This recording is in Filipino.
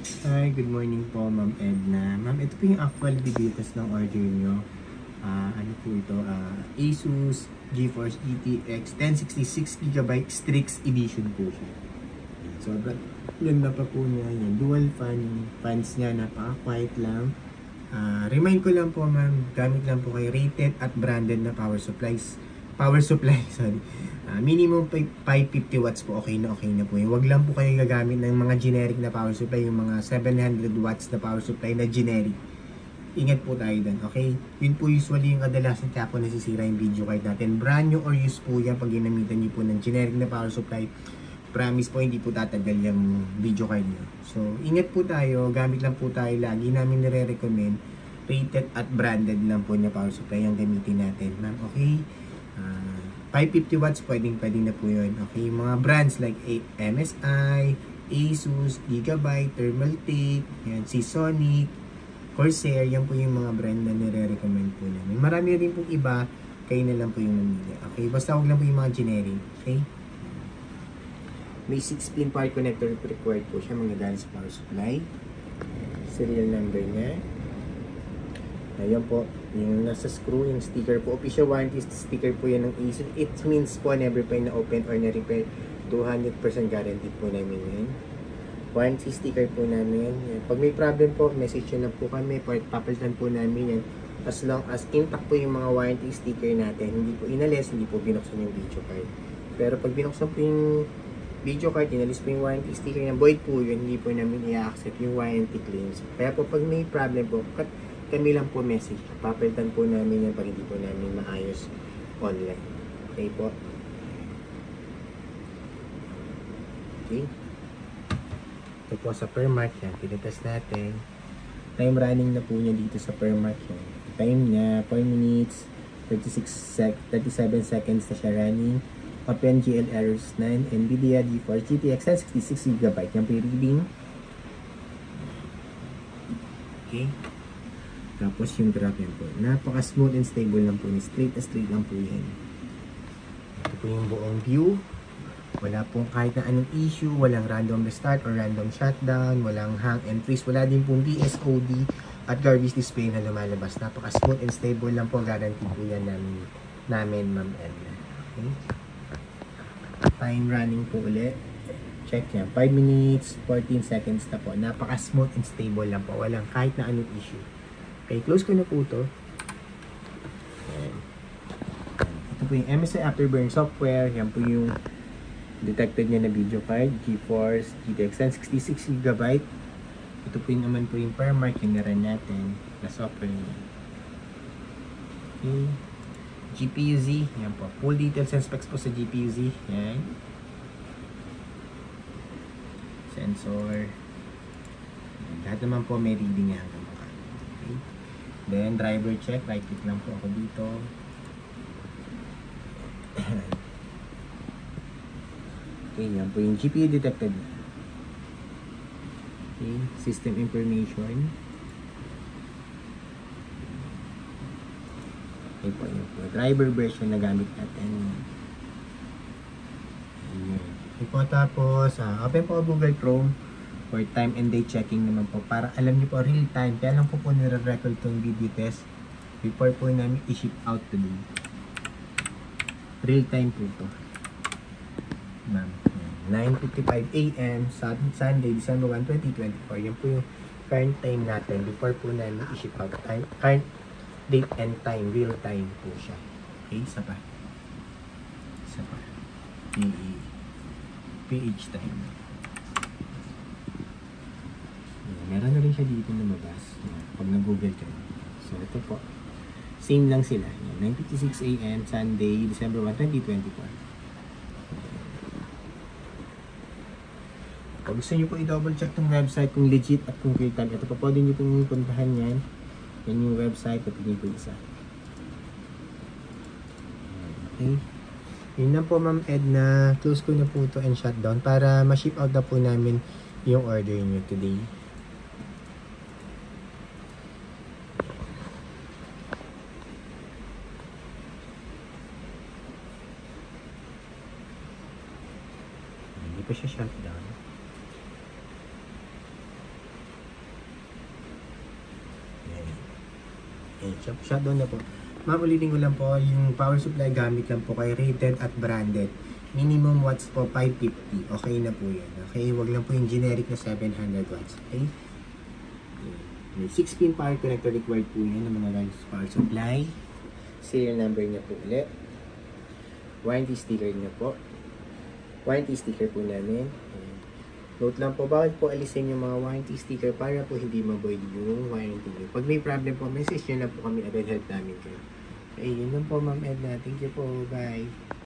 Hi, good morning po, Ma'am Edna. Ma'am, ito po yung actual details ng order nyo. Ano po ito? Asus GeForce GTX 1066GB Strix Edition po siya. Sobrang ganda pa po niya. Yan. Dual fans niya, napaka-quiet lang. Remind ko lang po, ma'am, gamit lang po kayo rated at branded na power supply, sorry. Minimum 550 watts po, okay na po yun. Wag lang po kayo gagamit ng mga generic na power supply, yung mga 700 watts na power supply na generic. Ingat po tayo dun, okay? Yun po usually yung kadalasan kaya po nasisira yung video card natin. Brand new or used po yan pag ginamitan nyo po ng generic na power supply. Promise po, hindi po tatagal yung video card nyo. So, ingat po tayo, gamit lang po tayo lagi. Namin nire-recommend rated at branded lang po na power supply yung gamitin natin, ma'am, okay? 550 watts, pwedeng na po yun. Okay, mga brands like MSI, Asus, Gigabyte, Thermaltake, yan, Seasonic, Corsair, yan po yung mga brand na nire-recommend po namin. Marami rin pong iba, kayo na lang po yung mamili. Okay, basta huwag lang po yung mga generic. Okay? May 16 part connector required po siya, magagaling sa power supply. Serial number niya. Ayan po, yung nasa screw, yung sticker po. Official warranty sticker po yan ng Asus. It means po, never po na open or na repair. 200% guaranteed po namin yan. Warranty sticker po namin. Yan. Pag may problem po, message nyo lang po kami. Papalitan po namin yan. As long as intact po yung mga warranty sticker natin. Hindi po inalis, hindi po binuksan yung video card. Pero pag binuksan po yung video card, inalis po yung warranty sticker na void po yun, hindi po namin i-accept yung warranty claims. Kaya po pag may problem po, kami lang po message. Papalitan po namin yan pag hindi po namin maayos online. Okay po? Okay. Ito po sa permark yan. Tinitest natin. Time running na po niya dito sa permark yan. Time niya, 4 minutes, 37 seconds na siya running. OpenGL errors 9. NVIDIA GeForce GTX 1066GB. Yan po yung reading. Okay. Tapos yung graph yan po. Napaka-smooth and stable lang po. Straight lang po yan. Ito po yung buong view. Wala pong kahit na anong issue. Walang random restart or random shutdown. Walang hang and freeze. Wala din pong BSOD at garbage display na lumalabas. Napaka-smooth and stable lang po. Guarantee po yan namin, Ma'am Edna. Okay. Time running po ulit. Check yan. 5 minutes, 14 seconds na po. Napaka-smooth and stable lang po. Walang kahit na anong issue. Okay, close ko na po ito. Ayan. Ito po yung MSI Afterburn software. Yan po yung detected niya na video card. GeForce GTX 1066GB. Ito po yung naman po yung permark yung naran natin na software niya. Okay. GPU-Z. Yan po. Full details and specs po sa GPU-Z. Yan. Sensor. Yan. Lahat naman po may reading niya hanggang mukha. Okay. Then, driver check. Right click lang po ako dito. Okay, yan po yung GPU detected. Okay, system information. Okay po, yun po. Driver version na gamit natin. Okay po, tapos, open po Google Chrome. For time and date checking naman po para alam niyo po real time. Kaya lang po nire-record itong video test before po namin i-ship out today. Real time po ito. 9:55 AM Sunday, December 1, 2024. Yan po yung current time natin before po namin i-ship out. Current date and time, real time po siya. Okay, isa pa. PH time. Meron na rin siya dito lumabas pag nag-google ka. So, ito po. Same lang sila. 9:56 AM, Sunday, December 1, 2024. Pag gusto nyo po i-double check tong website kung legit at kung real time, ito pa pwede nyo pong puntahan yan. Yan yung website. Papigin ko isa. Okay. Yun na po, Ma'am Edna. Close ko na po ito and shutdown para ma-ship out na po namin yung order nyo today. Hindi pa siya shutdown. Ayan, shutdown na po. Ma'am, ulitin ko lang po, yung power supply gamit lang po kay rated at branded. Minimum watts po 550. Okay na po yan. Okay, wag lang po yung generic na 700 watts. Okay? May 6-pin power connector required po yan ng mga lines power supply. Serial number niya po ulit. Warranty sticker niya po. Warranty sticker po namin. Ayan. Note lang po, bawal po alisin yung mga warranty sticker para po hindi ma-void yung warranty niyo. Pag may problem po, message nyo na po kami, agad help namin kayo. Okay, yun lang po Ma'am Edna. Thank you po. Bye.